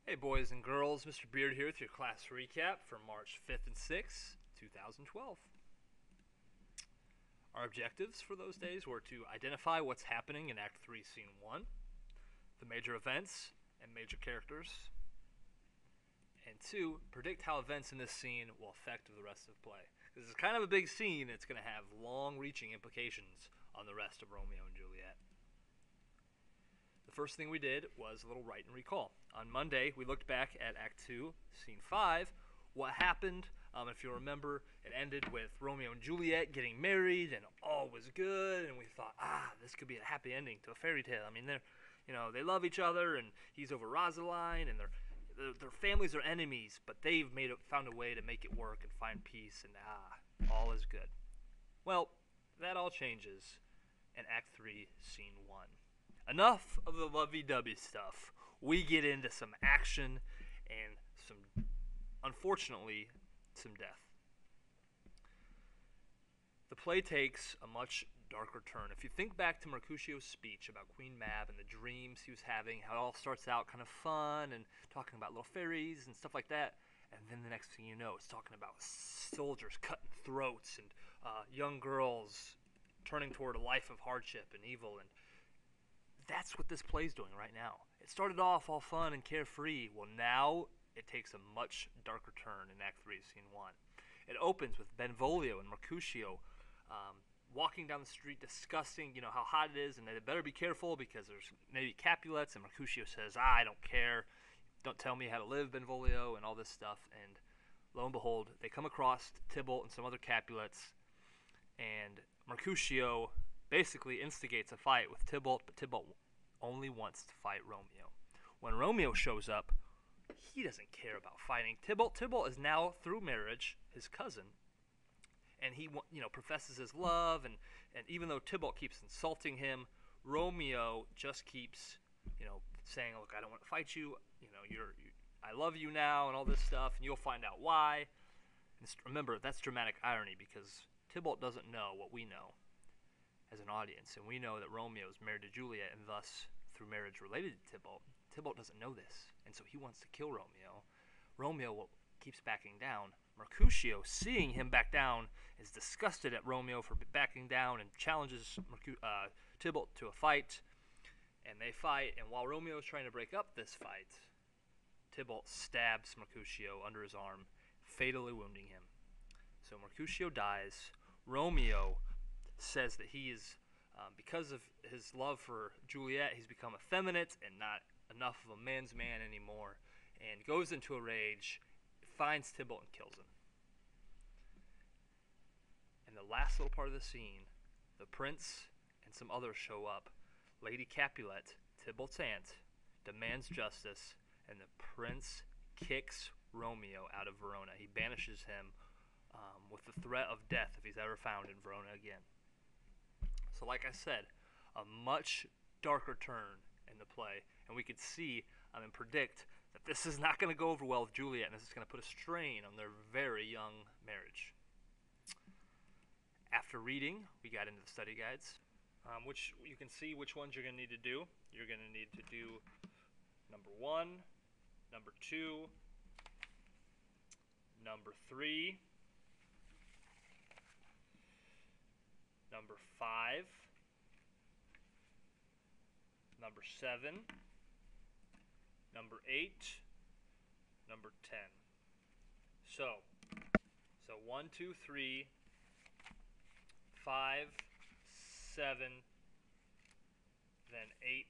Hey boys and girls, Mr. Beard here with your class recap for March 5th and 6th, 2012. Our objectives for those days were to identify what's happening in Act 3, Scene 1, the major events and major characters, and 2, predict how events in this scene will affect the rest of the play. This is kind of a big scene, it's going to have long-reaching implications on the rest of Romeo and Juliet. The first thing we did was a little write and recall. On Monday, we looked back at Act 2, Scene 5, what happened. If you remember, it ended with Romeo and Juliet getting married, and all was good, and we thought, this could be a happy ending to a fairy tale. I mean, they love each other, and he's over Rosaline, and their families are enemies, but they've found a way to make it work and find peace, and all is good. Well, that all changes in Act 3, Scene 1. Enough of the lovey-dovey stuff. We get into some action and unfortunately, some death. The play takes a much darker turn. If you think back to Mercutio's speech about Queen Mab and the dreams he was having, how it all starts out kind of fun and talking about little fairies and stuff like that, and then the next thing you know, it's talking about soldiers cutting throats and young girls turning toward a life of hardship and evil, and that's what this play's doing right now. It started off all fun and carefree. Well, now it takes a much darker turn in Act 3, Scene 1. It opens with Benvolio and Mercutio walking down the street discussing, how hot it is, and they better be careful because there's maybe Capulets, and Mercutio says, I don't care. Don't tell me how to live, Benvolio, and all this stuff. And lo and behold, they come across Tybalt and some other Capulets, and Mercutio basically instigates a fight with Tybalt, but Tybalt only wants to fight Romeo. When Romeo shows up, he doesn't care about fighting Tybalt. Tybalt is now, through marriage, his cousin, and he professes his love, and even though Tybalt keeps insulting him, Romeo just keeps saying, look, I don't want to fight you, I love you now, and all this stuff, and you'll find out why. And remember, that's dramatic irony, because Tybalt doesn't know what we know as an audience, and we know that Romeo is married to Juliet, and thus, through marriage related to Tybalt, Tybalt doesn't know this, and so he wants to kill Romeo. Romeo keeps backing down. Mercutio, seeing him back down, is disgusted at Romeo for backing down and challenges Tybalt to a fight, and they fight, and while Romeo is trying to break up this fight, Tybalt stabs Mercutio under his arm, fatally wounding him. So Mercutio dies. Romeo says that he is, because of his love for Juliet, he's become effeminate and not enough of a man's man anymore, and goes into a rage, finds Tybalt and kills him. And the last little part of the scene, the prince and some others show up. Lady Capulet, Tybalt's aunt, demands justice, and the prince kicks Romeo out of Verona. He banishes him with the threat of death if he's ever found in Verona again. So like I said, a much darker turn in the play, and we could see and predict that this is not going to go over well with Juliet, and this is going to put a strain on their very young marriage. After reading, we got into the study guides, which you can see which ones you're going to need to do. You're going to need to do number 1, number 2, number 3, number 5, number 7, number 8, number 10. So 1, 2, 3, 5, 7, then 8,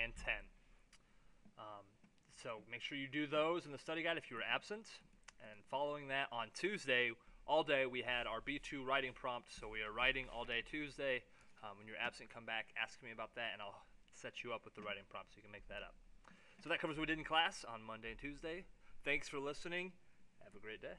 and 10. So make sure you do those in the study guide if you were absent. And following that, on Tuesday, all day we had our B2 writing prompt, so we are writing all day Tuesday. When you're absent, come back, ask me about that, and I'll set you up with the writing prompt so you can make that up. So that covers what we did in class on Monday and Tuesday. Thanks for listening. Have a great day.